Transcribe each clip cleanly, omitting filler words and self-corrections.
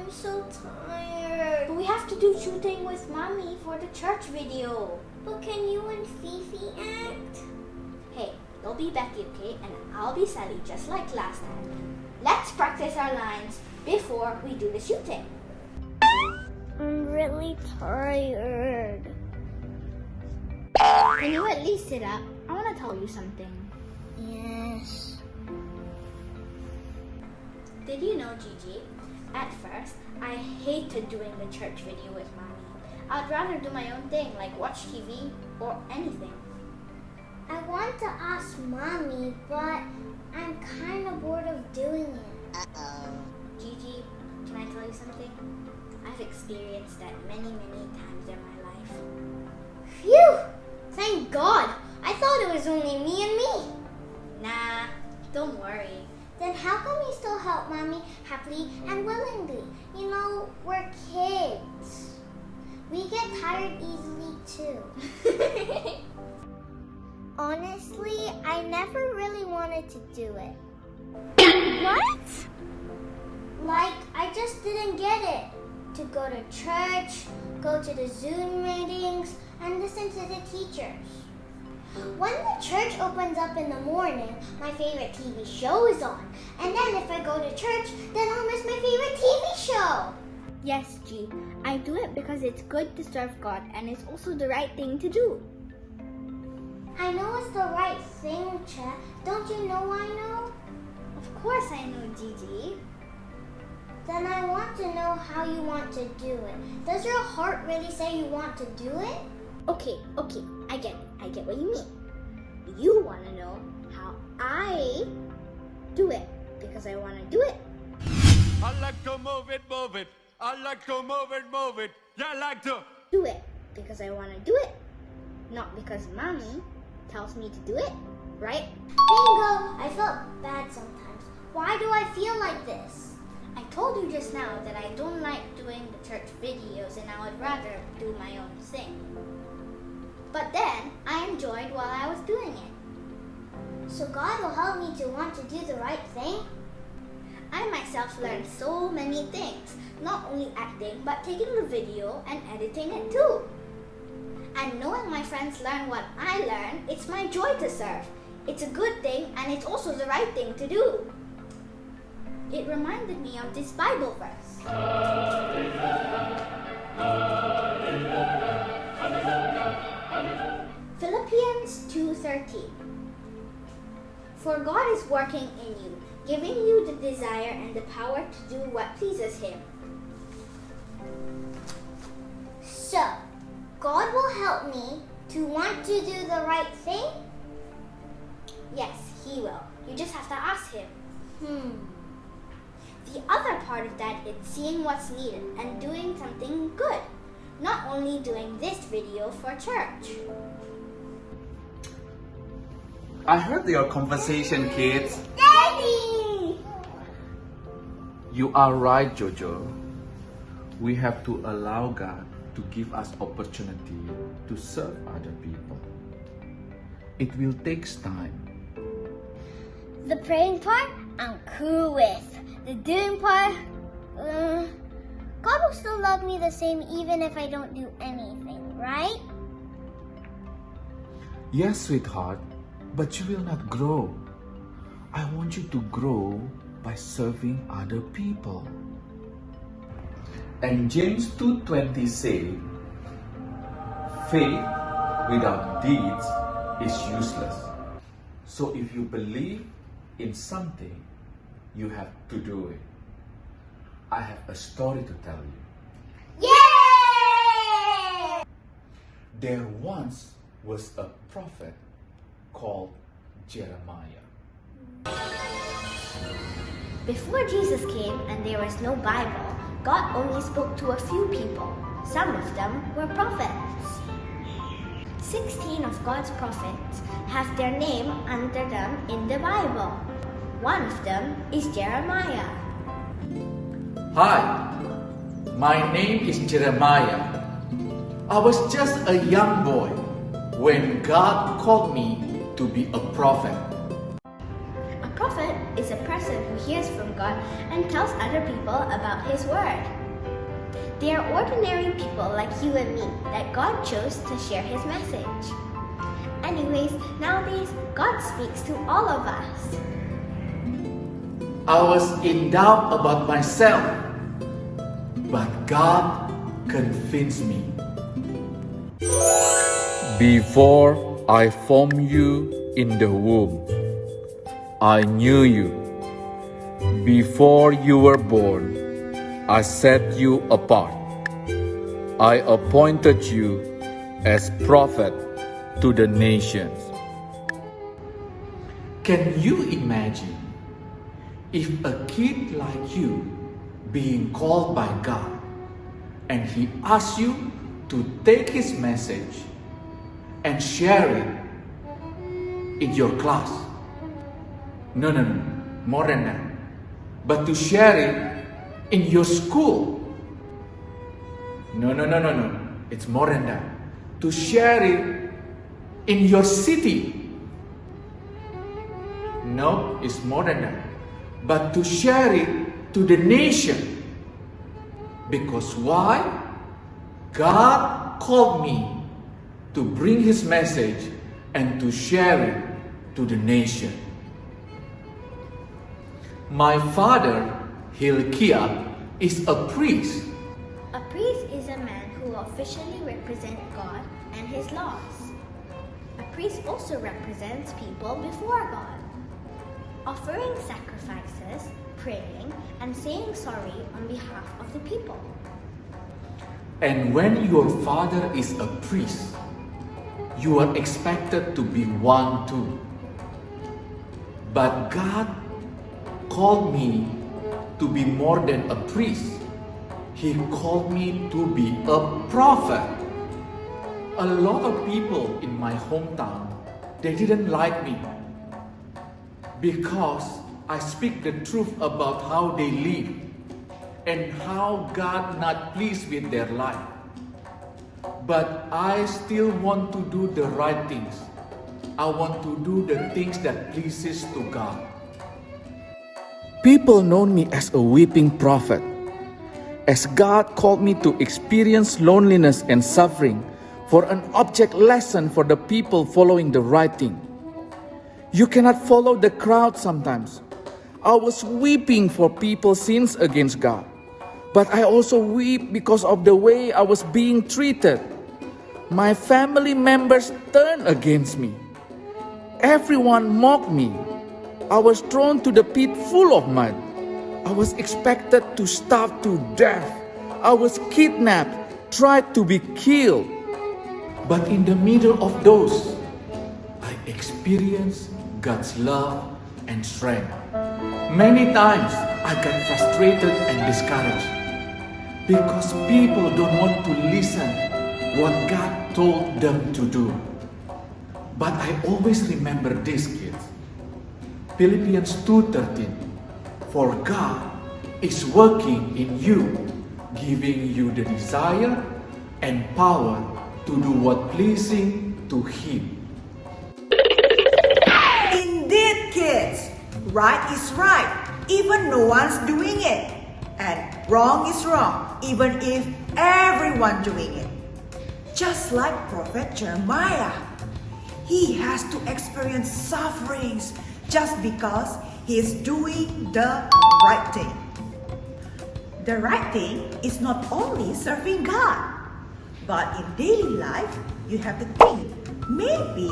I'm so tired. But we have to do shooting with Mommy for the church video. But can you and Fifi act? Hey, you'll be Becky, okay? And I'll be Sally, just like last time. Let's practice our lines before we do the shooting. I'm really tired. Can you at least sit up? I want to tell you something. Yes. Did you know, Gigi? At first, I hated doing the church video with Mommy. I'd rather do my own thing, like watch TV or anything. I want to ask Mommy, but I'm kind of bored of doing it. Gigi, can I tell you something? I've experienced that many times in my life. Phew! Thank God! I thought it was only me and me. Nah, don't worry. Then how come you still help Mommy happily and willingly? You know, we're kids. We get tired easily too. Honestly, I never really wanted to do it. What? Like, I just didn't get it. To go to church, go to the Zoom meetings, and listen to the teachers. When the church opens up in the morning, my favorite TV show is on. And then if I go to church, then I'll miss my favorite TV show. Yes, G. I do it because it's good to serve God and it's also the right thing to do. I know it's the right thing, Che. Don't you know I know? Of course I know, Gigi. Then I want to know how you want to do it. Does your heart really say you want to do it? Okay, I get it. I get what you mean. You want to know how I do it because I want to do it. I like to move it. I like to move it. Yeah, I like to do it because I want to do it. Not because Mommy tells me to do it, right? Bingo! I felt bad sometimes. Why do I feel like this? I told you just now that I don't like doing the church videos and I would rather do my own thing. But then, I enjoyed while I was doing it. So God will help me to want to do the right thing? I myself learned so many things, not only acting, but taking the video and editing it too. And knowing my friends learn what I learn, it's my joy to serve. It's a good thing and it's also the right thing to do. It reminded me of this Bible verse. Philippians 2:13. For God is working in you, giving you the desire and the power to do what pleases Him. So, God will help me to want to do the right thing? Yes, He will. You just have to ask Him. The other part of that is seeing what's needed and doing something good. Not only doing this video for church. I heard your conversation, kids. Daddy! You are right, Jojo. We have to allow God to give us opportunity to serve other people. It will take time. The praying part, I'm cool with. The doing part, God will still love me the same even if I don't do anything, right? Yes, sweetheart, but you will not grow. I want you to grow by serving other people. And James 2:20 say, faith without deeds is useless. So if you believe in something, you have to do it. I have a story to tell you. Yay! There once was a prophet called Jeremiah. Before Jesus came and there was no Bible, God only spoke to a few people. Some of them were prophets. 16 of God's prophets have their name under them in the Bible. One of them is Jeremiah. Hi, my name is Jeremiah. I was just a young boy when God called me to be a prophet. A prophet is a person who hears from God God and tells other people about His Word. They are ordinary people like you and me that God chose to share His message. Anyways, nowadays, God speaks to all of us. I was in doubt about myself, but God convinced me. Before I formed you in the womb, I knew you. Before you were born, I set you apart. I appointed you as prophet to the nations. Can you imagine if a kid like you being called by God and He asks you to take His message and share it in your class? No, more than that. But to share it in your school. No. It's more than that. To share it in your city. No, it's more than that. But to share it to the nation. Because why? God called me to bring His message and to share it to the nation. My father, Hilkiah, is a priest. A priest is a man who officially represents God and His laws. A priest also represents people before God, offering sacrifices, praying, and saying sorry on behalf of the people. And when your father is a priest, you are expected to be one too. But God called me to be more than a priest. He called me to be a prophet. A lot of people in my hometown, they didn't like me because I speak the truth about how they live and how God not pleased with their life. But I still want to do the right things. I want to do the things that pleases to God. People know me as a weeping prophet, as God called me to experience loneliness and suffering for an object lesson for the people following the right thing. You cannot follow the crowd sometimes. I was weeping for people's sins against God, but I also weep because of the way I was being treated. My family members turned against me. Everyone mocked me. I was thrown to the pit full of mud. I was expected to starve to death. I was kidnapped, tried to be killed. But in the middle of those, I experienced God's love and strength. Many times I got frustrated and discouraged because people don't want to listen what God told them to do. But I always remember this, kids. Philippians 2:13. For God is working in you, giving you the desire and power to do what pleasing to Him. Indeed, kids, right is right, even no one's doing it. And wrong is wrong, even if everyone doing it. Just like Prophet Jeremiah, he has to experience sufferings just because he is doing the right thing. The right thing is not only serving God, but in daily life, you have to think, maybe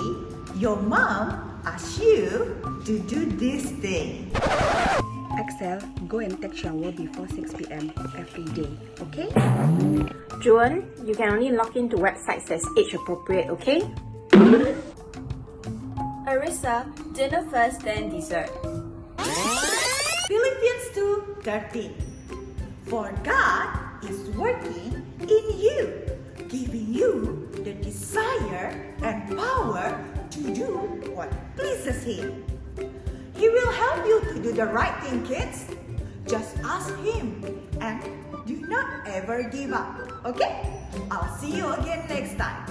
your mom asked you to do this thing. Excel, go and take shower before 6 p.m. every day, okay? Joan, you can only log into websites that's age appropriate, okay? Arissa, dinner first, then dessert. Philippians 2:13. For God is working in you, giving you the desire and power to do what pleases Him. He will help you to do the right thing, kids. Just ask Him and do not ever give up, okay? I'll see you again next time.